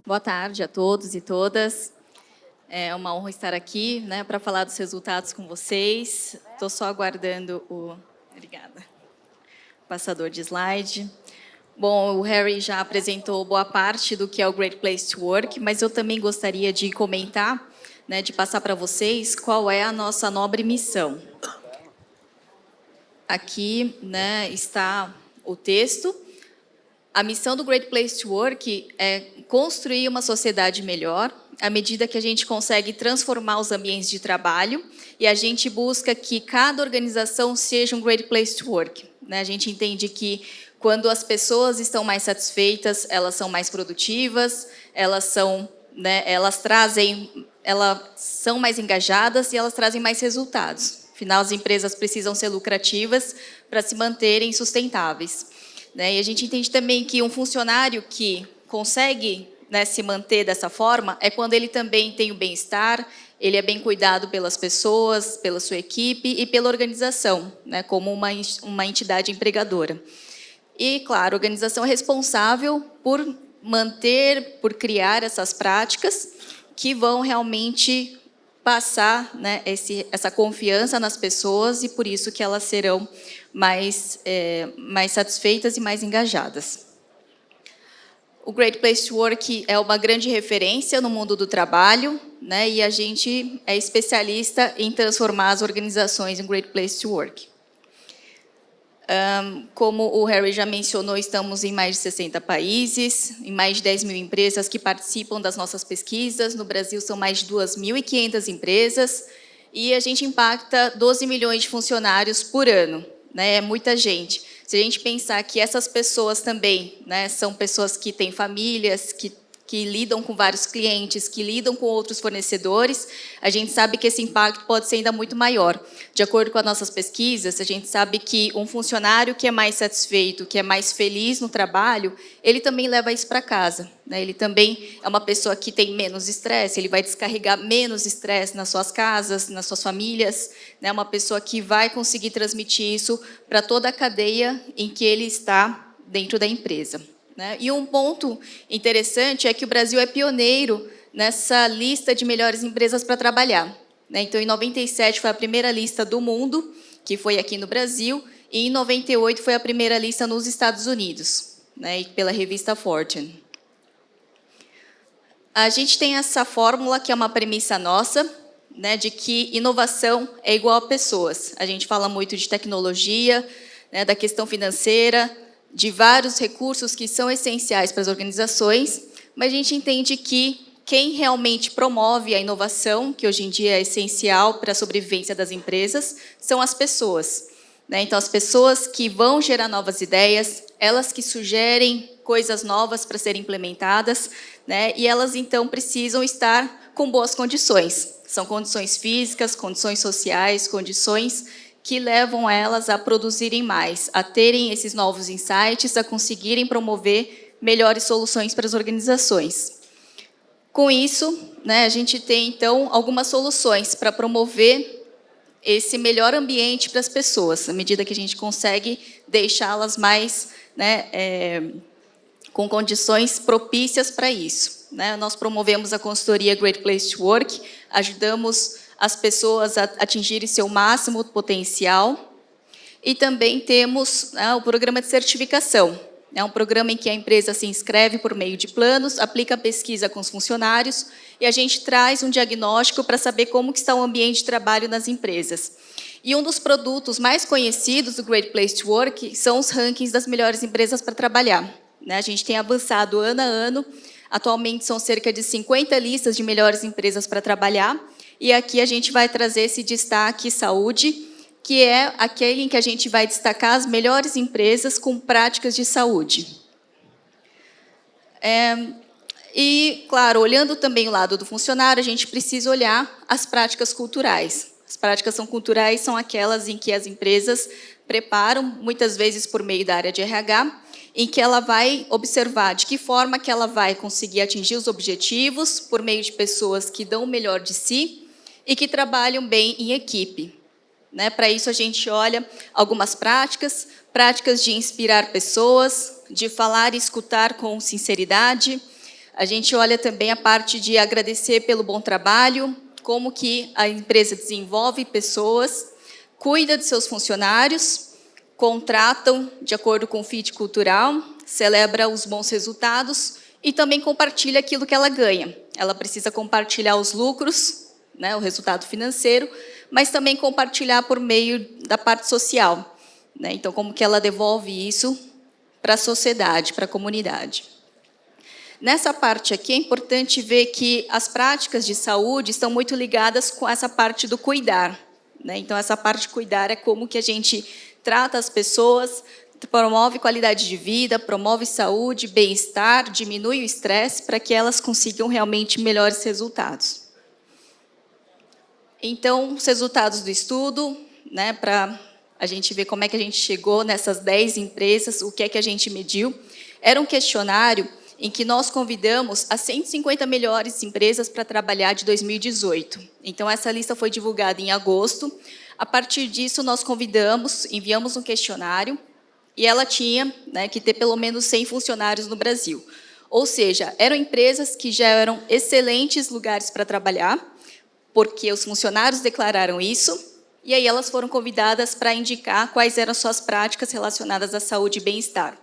Boa tarde a todos e todas. É uma honra estar aqui, né, para falar dos resultados com vocês. Estou só aguardando o... Obrigada. Passador de slide. Bom, o Harry já apresentou boa parte do que é o Great Place to Work, mas eu também gostaria de comentar, né, de passar para vocês qual é a nossa nobre missão. Aqui, né, está o texto. A missão do Great Place to Work é construir uma sociedade melhor, à medida que a gente consegue transformar os ambientes de trabalho e a gente busca que cada organização seja um Great Place to Work, né? A gente entende que quando as pessoas estão mais satisfeitas, elas são mais produtivas, elas são mais engajadas e elas trazem mais resultados. Afinal, as empresas precisam ser lucrativas para se manterem sustentáveis. E a gente entende também que um funcionário que consegue, né, se manter dessa forma é quando ele também tem o bem-estar, ele é bem cuidado pelas pessoas, pela sua equipe e pela organização, né, como uma entidade empregadora. E, claro, a organização é responsável por manter, por criar essas práticas que vão realmente passar, né, essa confiança nas pessoas e por isso que elas serão mais satisfeitas e mais engajadas. O Great Place to Work é uma grande referência no mundo do trabalho, né, e a gente é especialista em transformar as organizações em Great Place to Work. Como o Harry já mencionou, estamos em mais de 60 países, em mais de 10 mil empresas que participam das nossas pesquisas. No Brasil, são mais de 2.500 empresas e a gente impacta 12 milhões de funcionários por ano, né? É muita gente. Se a gente pensar que essas pessoas também, né, são pessoas que têm famílias, que lidam com vários clientes, que lidam com outros fornecedores, a gente sabe que esse impacto pode ser ainda muito maior. De acordo com as nossas pesquisas, a gente sabe que um funcionário que é mais satisfeito, que é mais feliz no trabalho, ele também leva isso para casa, né? Ele também é uma pessoa que tem menos estresse, ele vai descarregar menos estresse nas suas casas, nas suas famílias, né? Uma pessoa que vai conseguir transmitir isso para toda a cadeia em que ele está dentro da empresa. E um ponto interessante é que o Brasil é pioneiro nessa lista de melhores empresas para trabalhar. Então, em 97 foi a primeira lista do mundo, que foi aqui no Brasil, e em 98 foi a primeira lista nos Estados Unidos, pela revista Fortune. A gente tem essa fórmula, que é uma premissa nossa, de que inovação é igual a pessoas. A gente fala muito de tecnologia, da questão financeira, de vários recursos que são essenciais para as organizações, mas a gente entende que quem realmente promove a inovação, que hoje em dia é essencial para a sobrevivência das empresas, são as pessoas. Então, as pessoas que vão gerar novas ideias, elas que sugerem coisas novas para serem implementadas, e elas, então, precisam estar com boas condições. São condições físicas, condições sociais, condições que levam elas a produzirem mais, a terem esses novos insights, a conseguirem promover melhores soluções para as organizações. Com isso, a gente tem, então, algumas soluções para promover esse melhor ambiente para as pessoas, à medida que a gente consegue deixá-las mais, com condições propícias para isso. Nós promovemos a consultoria Great Place to Work, ajudamos as pessoas a atingirem seu máximo potencial. E também temos o programa de certificação. É um programa em que a empresa se inscreve por meio de planos, aplica a pesquisa com os funcionários e a gente traz um diagnóstico para saber como que está o ambiente de trabalho nas empresas. E um dos produtos mais conhecidos do Great Place to Work são os rankings das melhores empresas para trabalhar. A gente tem avançado ano a ano. Atualmente são cerca de 50 listas de melhores empresas para trabalhar. E aqui a gente vai trazer esse destaque saúde, que é aquele em que a gente vai destacar as melhores empresas com práticas de saúde. E, claro, olhando também o lado do funcionário, a gente precisa olhar as práticas culturais. As práticas culturais são aquelas em que as empresas preparam, muitas vezes por meio da área de RH, em que ela vai observar de que forma que ela vai conseguir atingir os objetivos por meio de pessoas que dão o melhor de si e que trabalham bem em equipe. né? Para isso, a gente olha algumas práticas de inspirar pessoas, de falar e escutar com sinceridade. A gente olha também a parte de agradecer pelo bom trabalho, como que a empresa desenvolve pessoas, cuida de seus funcionários, contratam de acordo com o fit cultural, celebra os bons resultados e também compartilha aquilo que ela ganha. Ela precisa compartilhar os lucros, né, o resultado financeiro, mas também compartilhar por meio da parte social, né? Então, como que ela devolve isso para a sociedade, para a comunidade. Nessa parte aqui, é importante ver que as práticas de saúde estão muito ligadas com essa parte do cuidar, né? Então, essa parte de cuidar é como que a gente trata as pessoas, promove qualidade de vida, promove saúde, bem-estar, diminui o estresse para que elas consigam realmente melhores resultados. Então, os resultados do estudo, né, para a gente ver como é que a gente chegou nessas 10 empresas, o que é que a gente mediu, era um questionário em que nós convidamos as 150 melhores empresas para trabalhar de 2018. Então, essa lista foi divulgada em agosto. A partir disso, nós convidamos, enviamos um questionário, e ela tinha, né, que ter pelo menos 100 funcionários no Brasil. Ou seja, eram empresas que já eram excelentes lugares para trabalhar, porque os funcionários declararam isso, e aí elas foram convidadas para indicar quais eram suas práticas relacionadas à saúde e bem-estar.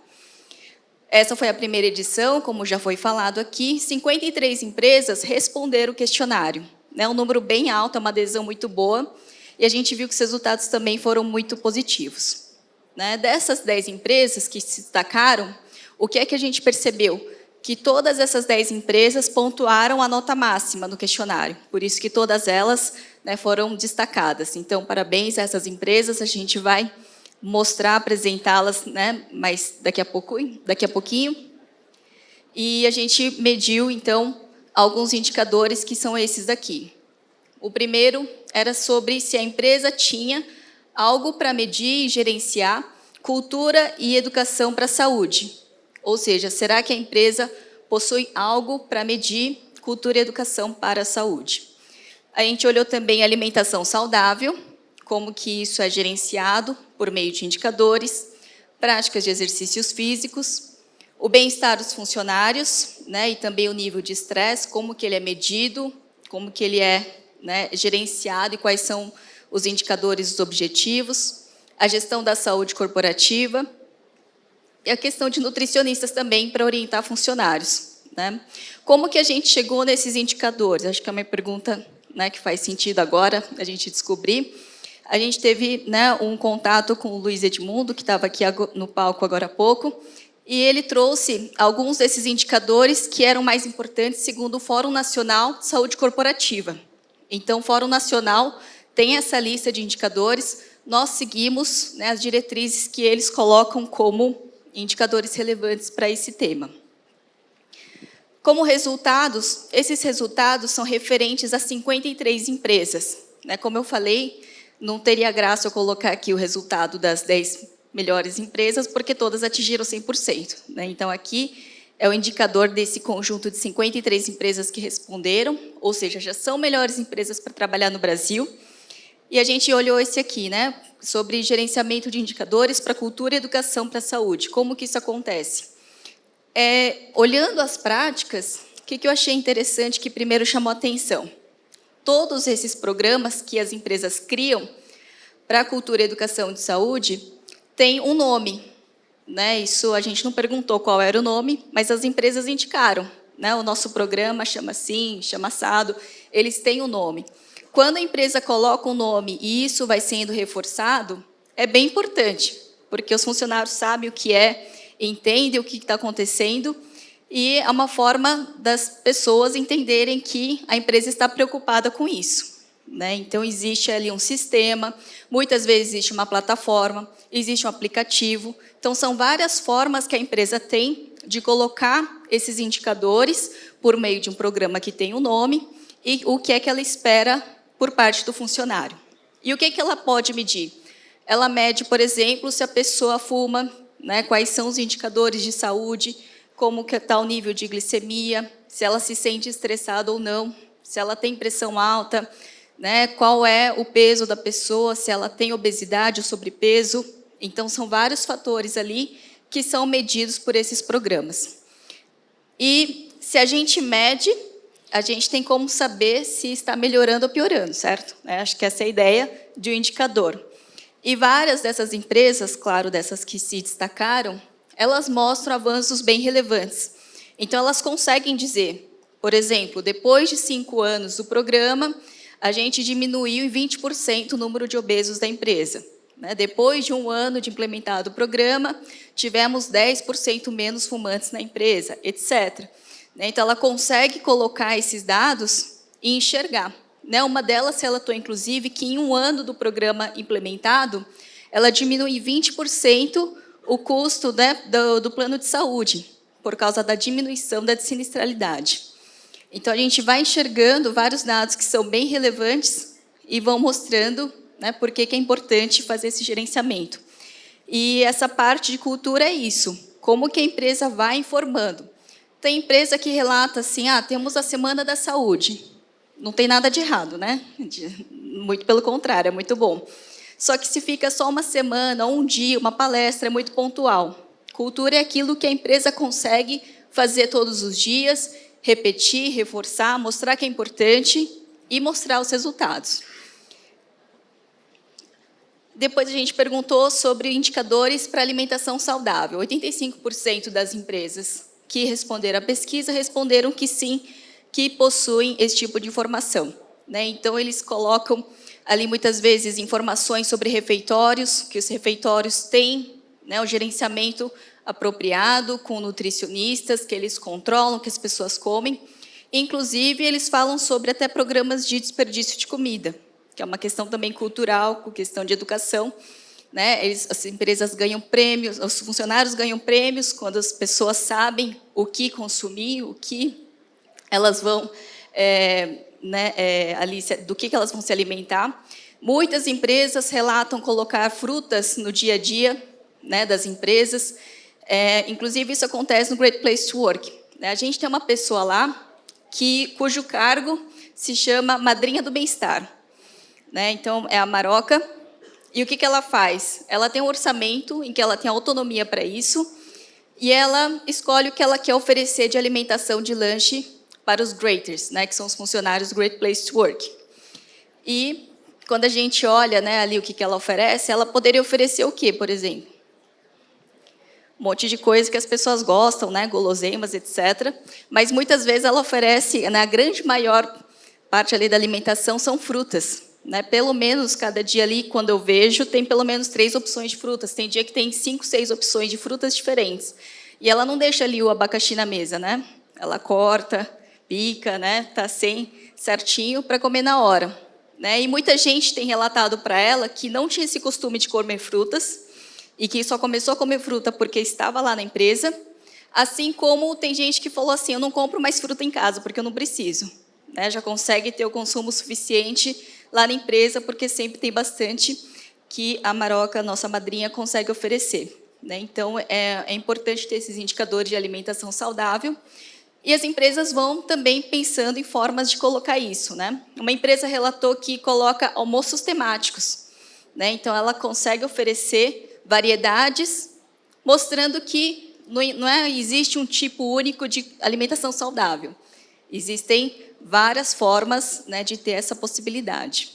Essa foi a primeira edição, como já foi falado aqui, 53 empresas responderam o questionário, né, um número bem alto, uma adesão muito boa, e a gente viu que os resultados também foram muito positivos. Né, dessas 10 empresas que se destacaram, o que é que a gente percebeu? Que todas essas 10 empresas pontuaram a nota máxima no questionário, por isso que todas elas, né, foram destacadas. Então, parabéns a essas empresas, a gente vai mostrar, apresentá-las, né, mas daqui a pouquinho. E a gente mediu, então, alguns indicadores que são esses aqui. O primeiro era sobre se a empresa tinha algo para medir e gerenciar cultura e educação para a saúde. Ou seja, será que a empresa possui algo para medir cultura e educação para a saúde? A gente olhou também a alimentação saudável, como que isso é gerenciado por meio de indicadores, práticas de exercícios físicos, o bem-estar dos funcionários, né, e também o nível de estresse, como que ele é medido, como que ele é, né, gerenciado e quais são os indicadores dos objetivos, a gestão da saúde corporativa e a questão de nutricionistas também para orientar funcionários, né? Como que a gente chegou nesses indicadores? Acho que é uma pergunta, né, que faz sentido agora a gente descobrir. A gente teve, né, um contato com o Luiz Edmundo, que estava aqui no palco agora há pouco, e ele trouxe alguns desses indicadores que eram mais importantes segundo o Fórum Nacional de Saúde Corporativa. Então, o Fórum Nacional tem essa lista de indicadores, nós seguimos, né, as diretrizes que eles colocam como indicadores relevantes para esse tema. Como resultados, esses resultados são referentes a 53 empresas. Né? Como eu falei, não teria graça eu colocar aqui o resultado das 10 melhores empresas, porque todas atingiram 100%. Né? Então, aqui é o indicador desse conjunto de 53 empresas que responderam, ou seja, já são melhores empresas para trabalhar no Brasil. E a gente olhou esse aqui, né, sobre gerenciamento de indicadores para cultura e educação para a saúde. Como que isso acontece? Olhando as práticas, o que eu achei interessante que primeiro chamou a atenção? Todos esses programas que as empresas criam para a cultura e educação de saúde têm um nome. Né? Isso a gente não perguntou qual era o nome, mas as empresas indicaram. Né? O nosso programa chama assim, chama assado, eles têm um nome. Quando a empresa coloca um nome e isso vai sendo reforçado, é bem importante, porque os funcionários sabem o que é, entendem o que está acontecendo, e é uma forma das pessoas entenderem que a empresa está preocupada com isso. Né? Então, existe ali um sistema, muitas vezes existe uma plataforma, existe um aplicativo. Então, são várias formas que a empresa tem de colocar esses indicadores por meio de um programa que tem um nome e o que é que ela espera por parte do funcionário. E o que é que ela pode medir? Ela mede, por exemplo, se a pessoa fuma, né, quais são os indicadores de saúde, como que está o nível de glicemia, se ela se sente estressada ou não, se ela tem pressão alta, né? Qual é o peso da pessoa, se ela tem obesidade ou sobrepeso. Então, são vários fatores ali que são medidos por esses programas. E se a gente mede, a gente tem como saber se está melhorando ou piorando, certo? Acho que essa é a ideia de um indicador. E várias dessas empresas, claro, dessas que se destacaram, elas mostram avanços bem relevantes. Então, elas conseguem dizer, por exemplo, depois de 5 anos do programa, a gente diminuiu em 20% o número de obesos da empresa. Depois de 1 ano de implementado o programa, tivemos 10% menos fumantes na empresa, etc. Então, ela consegue colocar esses dados e enxergar. Uma delas relatou, inclusive, que em 1 ano do programa implementado, ela diminui em 20% o custo do plano de saúde, por causa da diminuição da sinistralidade. Então, a gente vai enxergando vários dados que são bem relevantes e vão mostrando por que é importante fazer esse gerenciamento. E essa parte de cultura é isso, como que a empresa vai informando. Tem empresa que relata assim, temos a Semana da Saúde. Não tem nada de errado, né? Muito pelo contrário, é muito bom. Só que se fica só uma semana, ou um dia, uma palestra, é muito pontual. Cultura é aquilo que a empresa consegue fazer todos os dias, repetir, reforçar, mostrar que é importante e mostrar os resultados. Depois a gente perguntou sobre indicadores para alimentação saudável. 85% das empresas que responderam à pesquisa responderam que sim, que possuem esse tipo de informação. Então, eles colocam ali, muitas vezes, informações sobre refeitórios, que os refeitórios têm o gerenciamento apropriado, com nutricionistas, que eles controlam o que as pessoas comem. Inclusive, eles falam sobre até programas de desperdício de comida, que é uma questão também cultural, com questão de educação. As empresas ganham prêmios, os funcionários ganham prêmios quando as pessoas sabem o que consumir, o que elas vão, ali, do que elas vão se alimentar. Muitas empresas relatam colocar frutas no dia a dia das empresas. Inclusive, isso acontece no Great Place to Work. A gente tem uma pessoa lá cujo cargo se chama Madrinha do Bem-Estar. Então, é a Maroca. E o que ela faz? Ela tem um orçamento em que ela tem autonomia para isso e ela escolhe o que ela quer oferecer de alimentação de lanche para os Greaters, que são os funcionários do Great Place to Work. E, quando a gente olha ali o que ela oferece, ela poderia oferecer o quê, por exemplo? Um monte de coisa que as pessoas gostam, guloseimas, etc. Mas, muitas vezes, ela oferece, a grande maior parte ali da alimentação são frutas. Pelo menos, cada dia ali, quando eu vejo, tem pelo menos 3 opções de frutas. Tem dia que tem 5, 6 opções de frutas diferentes. E ela não deixa ali o abacaxi na mesa, Ela corta, pica, tá certinho para comer na hora. E muita gente tem relatado para ela que não tinha esse costume de comer frutas e que só começou a comer fruta porque estava lá na empresa, assim como tem gente que falou assim, eu não compro mais fruta em casa porque eu não preciso. Já consegue ter o consumo suficiente lá na empresa, porque sempre tem bastante que a Maroca, nossa madrinha, consegue oferecer. Então, é importante ter esses indicadores de alimentação saudável. E as empresas vão também pensando em formas de colocar isso. Uma empresa relatou que coloca almoços temáticos. Então, ela consegue oferecer variedades, mostrando que não existe um tipo único de alimentação saudável. Existem várias formas de ter essa possibilidade.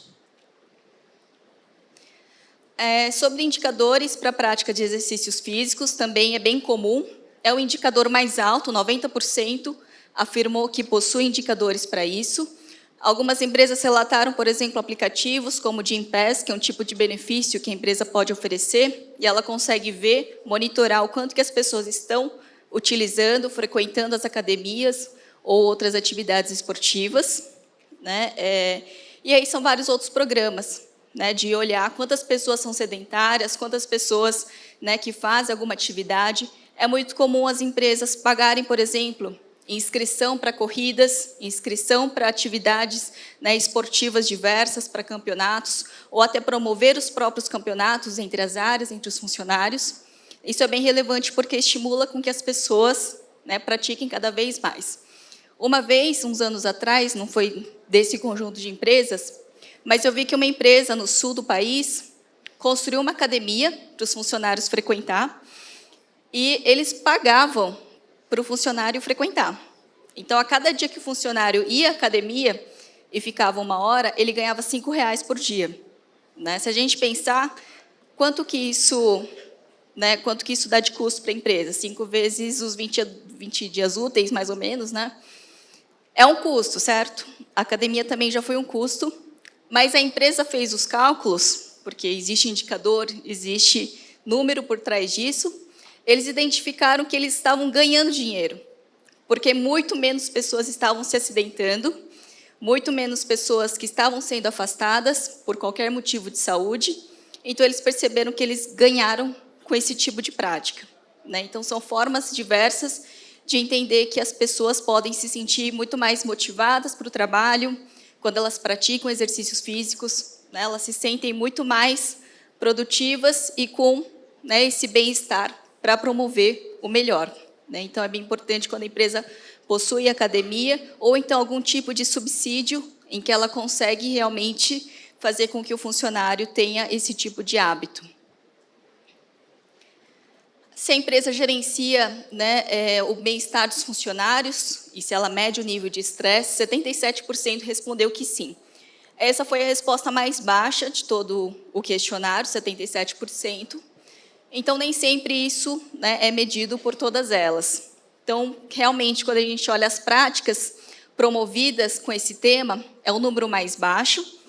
Sobre indicadores para a prática de exercícios físicos, também é bem comum. É o indicador mais alto, 90% afirmou que possui indicadores para isso. Algumas empresas relataram, por exemplo, aplicativos como o Gympass, que é um tipo de benefício que a empresa pode oferecer, e ela consegue ver, monitorar o quanto que as pessoas estão utilizando, frequentando as academias, ou outras atividades esportivas. E aí são vários outros programas, de olhar quantas pessoas são sedentárias, quantas pessoas que fazem alguma atividade. É muito comum as empresas pagarem, por exemplo, inscrição para corridas, inscrição para atividades esportivas diversas, para campeonatos, ou até promover os próprios campeonatos entre as áreas, entre os funcionários. Isso é bem relevante porque estimula com que as pessoas pratiquem cada vez mais. Uma vez, uns anos atrás, não foi desse conjunto de empresas, mas eu vi que uma empresa no sul do país construiu uma academia para os funcionários frequentar e eles pagavam para o funcionário frequentar. Então, a cada dia que o funcionário ia à academia e ficava 1 hora, ele ganhava R$ 5 por dia. Né? Se a gente pensar, quanto que isso dá de custo para a empresa? 5 vezes os 20 dias úteis, mais ou menos, né? É um custo, certo? A academia também já foi um custo, mas a empresa fez os cálculos, porque existe indicador, existe número por trás disso, eles identificaram que eles estavam ganhando dinheiro, porque muito menos pessoas estavam se acidentando, muito menos pessoas que estavam sendo afastadas por qualquer motivo de saúde, então eles perceberam que eles ganharam com esse tipo de prática. Né? Então, são formas diversas de entender que as pessoas podem se sentir muito mais motivadas para o trabalho, quando elas praticam exercícios físicos, né? Elas se sentem muito mais produtivas e com, né, esse bem-estar para promover o melhor. Né? Então, é bem importante quando a empresa possui academia ou então algum tipo de subsídio em que ela consegue realmente fazer com que o funcionário tenha esse tipo de hábito. Se a empresa gerencia, né, o bem-estar dos funcionários e se ela mede o nível de estresse, 77% respondeu que sim. Essa foi a resposta mais baixa de todo o questionário, 77%. Então, nem sempre isso, né, é medido por todas elas. Então, realmente, quando a gente olha as práticas promovidas com esse tema, é um número mais baixo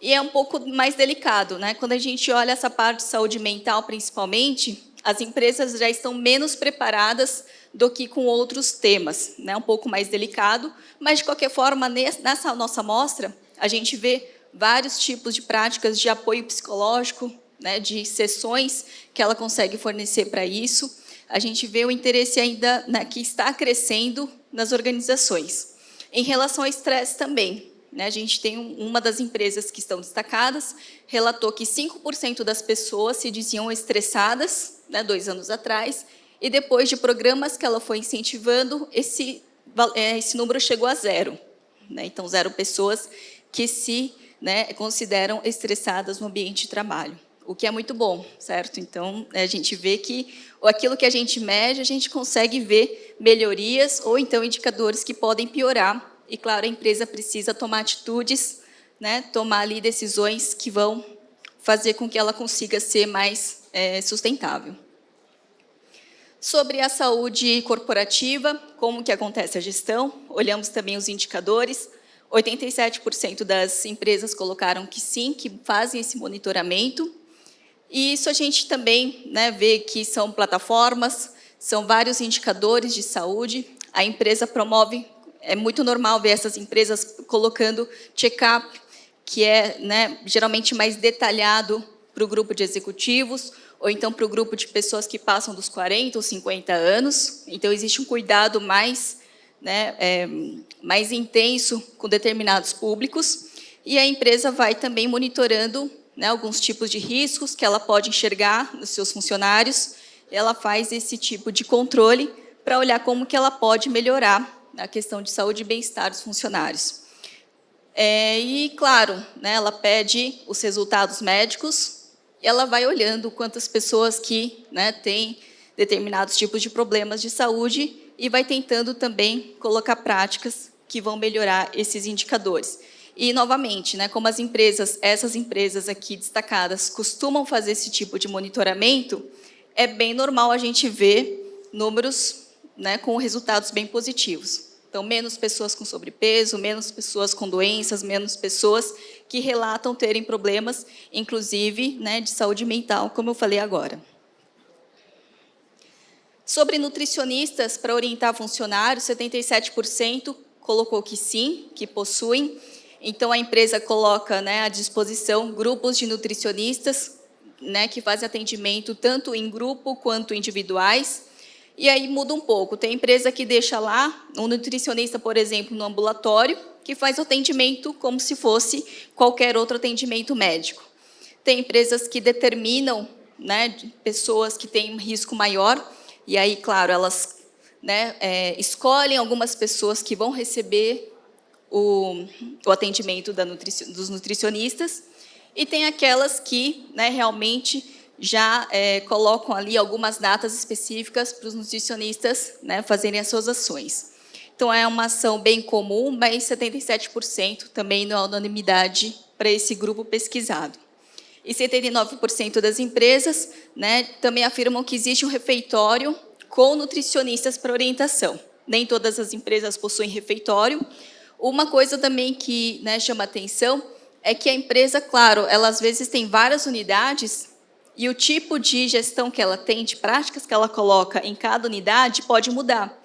e é um pouco mais delicado. Né? Quando a gente olha essa parte de saúde mental, principalmente, as empresas já estão menos preparadas do que com outros temas. Né? Um pouco mais delicado, mas, de qualquer forma, nessa nossa amostra, a gente vê vários tipos de práticas de apoio psicológico, né, de sessões que ela consegue fornecer para isso. A gente vê o interesse ainda, né, que está crescendo nas organizações. Em relação ao estresse também, né, a gente tem uma das empresas que estão destacadas, relatou que 5% das pessoas se diziam estressadas, né, 2 anos atrás, e depois de programas que ela foi incentivando, esse número chegou a 0. Né, então, 0 pessoas que se, né, consideram estressadas no ambiente de trabalho. O que é muito bom, certo? Então, a gente vê que aquilo que a gente mede, a gente consegue ver melhorias ou então indicadores que podem piorar. E, claro, a empresa precisa tomar atitudes, né, tomar ali decisões que vão fazer com que ela consiga ser mais sustentável. Sobre a saúde corporativa, como que acontece a gestão, olhamos também os indicadores. 87% das empresas colocaram que sim, que fazem esse monitoramento. E isso a gente também, né, vê que são plataformas, são vários indicadores de saúde. A empresa promove, é muito normal ver essas empresas colocando check-up, que é, né, geralmente mais detalhado para o grupo de executivos, ou então para o grupo de pessoas que passam dos 40 ou 50 anos. Então, existe um cuidado mais, né, mais intenso com determinados públicos. E a empresa vai também monitorando, né, alguns tipos de riscos que ela pode enxergar nos seus funcionários. Ela faz esse tipo de controle para olhar como que ela pode melhorar a questão de saúde e bem-estar dos funcionários. E, claro, né, ela pede os resultados médicos, e ela vai olhando quantas pessoas que, né, têm determinados tipos de problemas de saúde e vai tentando também colocar práticas que vão melhorar esses indicadores. E, novamente, né, como essas empresas aqui destacadas costumam fazer esse tipo de monitoramento, é bem normal a gente ver números, né, com resultados bem positivos. Então, menos pessoas com sobrepeso, menos pessoas com doenças, menos pessoas que relatam terem problemas, inclusive, né, de saúde mental, como eu falei agora. Sobre nutricionistas para orientar funcionários, 77% colocou que sim, que possuem. Então, a empresa coloca, né, à disposição grupos de nutricionistas, né, que fazem atendimento tanto em grupo quanto individuais. E aí muda um pouco. Tem empresa que deixa lá um nutricionista, por exemplo, no ambulatório, que faz o atendimento como se fosse qualquer outro atendimento médico. Tem empresas que determinam, né, pessoas que têm um risco maior, e aí, claro, elas, né, escolhem algumas pessoas que vão receber o atendimento dos nutricionistas, e tem aquelas que, né, realmente já colocam ali algumas datas específicas para os nutricionistas, né, fazerem as suas ações. Então, é uma ação bem comum, mas 77% também não há unanimidade para esse grupo pesquisado. E 79% das empresas, né, também afirmam que existe um refeitório com nutricionistas para orientação. Nem todas as empresas possuem refeitório. Uma coisa também que, né, chama atenção é que a empresa, claro, ela às vezes tem várias unidades e o tipo de gestão que ela tem, de práticas que ela coloca em cada unidade, pode mudar.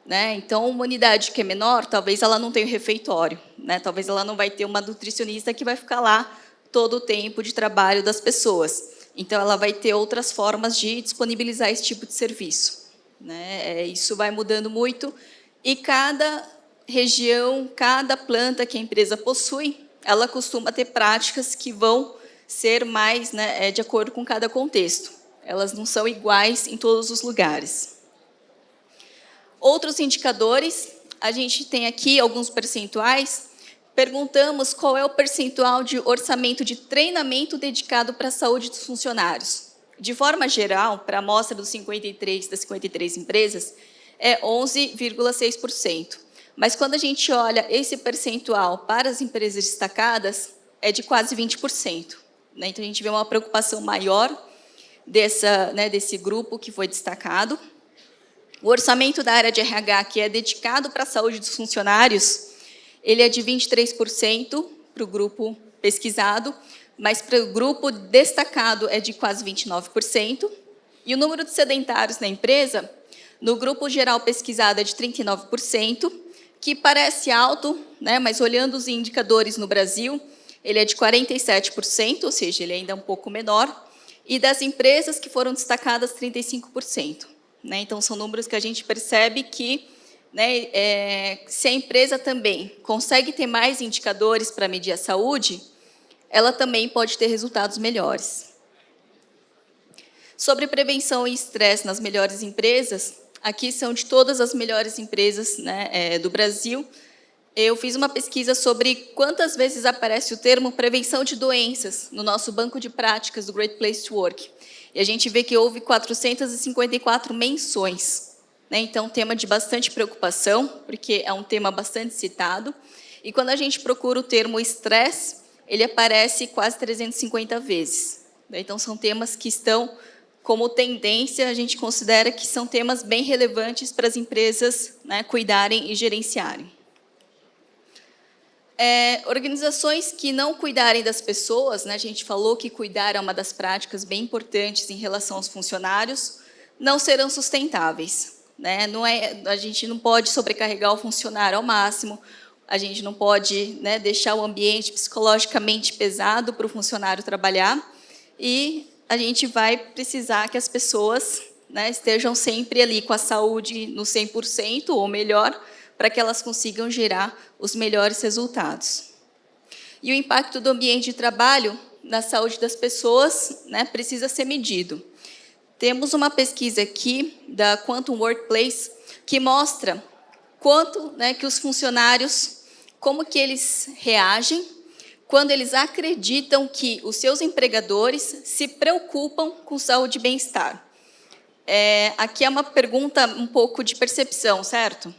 Né? Então, uma unidade que é menor, talvez ela não tenha um refeitório, né? Talvez ela não vai ter uma nutricionista que vai ficar lá todo o tempo de trabalho das pessoas. Então, ela vai ter outras formas de disponibilizar esse tipo de serviço. Né? Isso vai mudando muito e cada região, cada planta que a empresa possui, ela costuma ter práticas que vão ser mais, né, de acordo com cada contexto. Elas não são iguais em todos os lugares. Outros indicadores, a gente tem aqui alguns percentuais. Perguntamos qual é o percentual de orçamento de treinamento dedicado para a saúde dos funcionários. De forma geral, para a amostra das 53 empresas, é 11,6%. Mas quando a gente olha esse percentual para as empresas destacadas, é de quase 20%. Né? Então, a gente vê uma preocupação maior desse grupo que foi destacado. O orçamento da área de RH, que é dedicado para a saúde dos funcionários, ele é de 23% para o grupo pesquisado, mas para o grupo destacado é de quase 29%. E o número de sedentários na empresa, no grupo geral pesquisado, é de 39%, que parece alto, né, mas olhando os indicadores no Brasil, ele é de 47%, ou seja, ele ainda é um pouco menor, e das empresas que foram destacadas, 35%. Né? Então, são números que a gente percebe que, né, se a empresa também consegue ter mais indicadores para medir a saúde, ela também pode ter resultados melhores. Sobre prevenção e estresse nas melhores empresas, aqui são de todas as melhores empresas, né, do Brasil. Eu fiz uma pesquisa sobre quantas vezes aparece o termo prevenção de doenças no nosso banco de práticas do Great Place to Work. E a gente vê que houve 454 menções. Né? Então, tema de bastante preocupação, porque é um tema bastante citado. E quando a gente procura o termo estresse, ele aparece quase 350 vezes. Né? Então, são temas que estão como tendência, a gente considera que são temas bem relevantes para as empresas, né, cuidarem e gerenciarem. Organizações que não cuidarem das pessoas, né, a gente falou que cuidar é uma das práticas bem importantes em relação aos funcionários, não serão sustentáveis. Né? A gente não pode sobrecarregar o funcionário ao máximo, a gente não pode, né, deixar o ambiente psicologicamente pesado para o funcionário trabalhar, e a gente vai precisar que as pessoas, né, estejam sempre ali com a saúde no 100% ou melhor, para que elas consigam gerar os melhores resultados. E o impacto do ambiente de trabalho na saúde das pessoas, né, precisa ser medido. Temos uma pesquisa aqui da Quantum Workplace que mostra quanto, né, que os funcionários, como que eles reagem quando eles acreditam que os seus empregadores se preocupam com saúde e bem-estar. Aqui é uma pergunta um pouco de percepção, certo?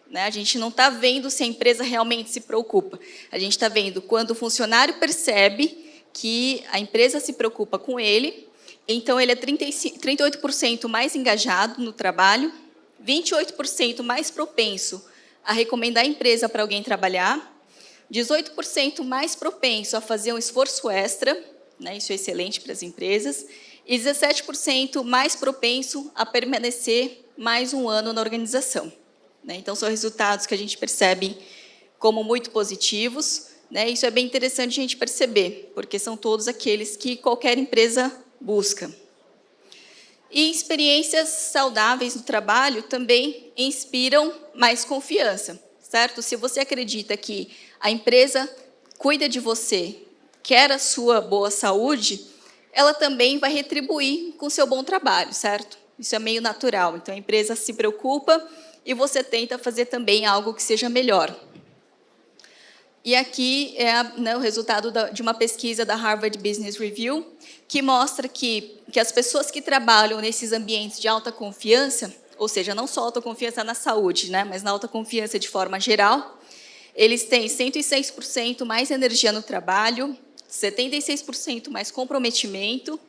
Né? A gente não está vendo se a empresa realmente se preocupa. A gente está vendo quando o funcionário percebe que a empresa se preocupa com ele, então ele é 38% mais engajado no trabalho, 28% mais propenso a recomendar a empresa para alguém trabalhar, 18% mais propenso a fazer um esforço extra, né, isso é excelente para as empresas, e 17% mais propenso a permanecer mais um ano na organização. Né? Então, são resultados que a gente percebe como muito positivos. Né? Isso é bem interessante a gente perceber, porque são todos aqueles que qualquer empresa busca. E experiências saudáveis no trabalho também inspiram mais confiança, certo? Se você acredita que a empresa cuida de você, quer a sua boa saúde, ela também vai retribuir com o seu bom trabalho, certo? Isso é meio natural. Então, a empresa se preocupa e você tenta fazer também algo que seja melhor. E aqui é o resultado de uma pesquisa da Harvard Business Review, que mostra que as pessoas que trabalham nesses ambientes de alta confiança, ou seja, não só alta confiança na saúde, né, mas na alta confiança de forma geral, eles têm 106% mais energia no trabalho, 76% mais comprometimento,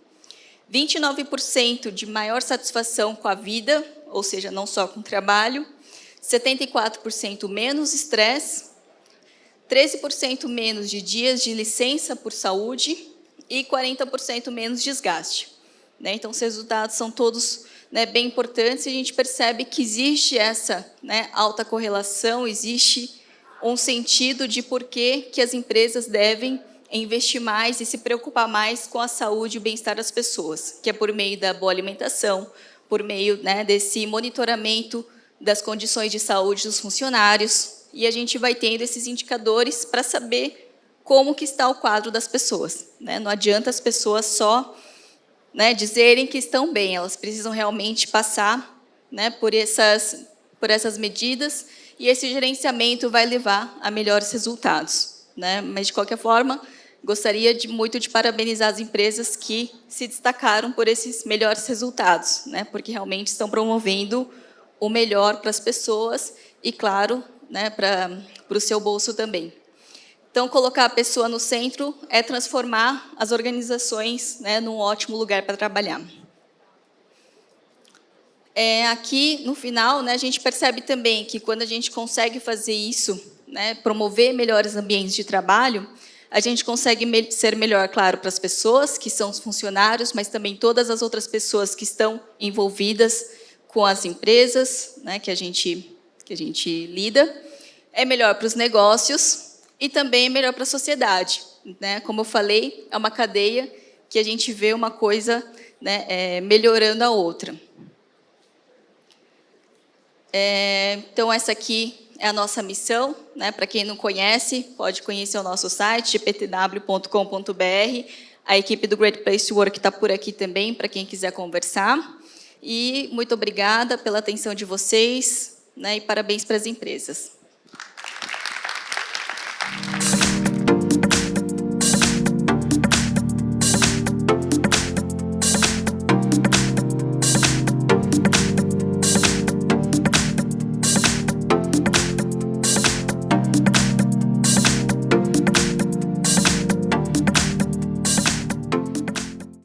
29% de maior satisfação com a vida, ou seja, não só com o trabalho, 74% menos estresse, 13% menos de dias de licença por saúde e 40% menos desgaste. Né? Então, os resultados são todos, né, bem importantes, e a gente percebe que existe essa, né, alta correlação, existe um sentido de por que as empresas devem investir mais e se preocupar mais com a saúde e o bem-estar das pessoas, que é por meio da boa alimentação, por meio, né, desse monitoramento das condições de saúde dos funcionários, e a gente vai tendo esses indicadores para saber como que está o quadro das pessoas. Né? Não adianta as pessoas só, né, dizerem que estão bem, elas precisam realmente passar, né, por essas medidas, e esse gerenciamento vai levar a melhores resultados. Né? Mas, de qualquer forma, gostaria muito de parabenizar as empresas que se destacaram por esses melhores resultados, né, porque realmente estão promovendo o melhor para as pessoas e, claro, né, para o seu bolso também. Então, colocar a pessoa no centro é transformar as organizações, né, num ótimo lugar para trabalhar. Aqui, no final, né, a gente percebe também que, quando a gente consegue fazer isso, né, promover melhores ambientes de trabalho, a gente consegue ser melhor, claro, para as pessoas, que são os funcionários, mas também todas as outras pessoas que estão envolvidas com as empresas, né, que a gente lida, é melhor para os negócios e também é melhor para a sociedade. Né? Como eu falei, é uma cadeia que a gente vê uma coisa, né, melhorando a outra. Então, essa aqui é a nossa missão. Né? Para quem não conhece, pode conhecer o nosso site, gptw.com.br. A equipe do Great Place to Work está por aqui também, para quem quiser conversar. E muito obrigada pela atenção de vocês, né, e parabéns para as empresas.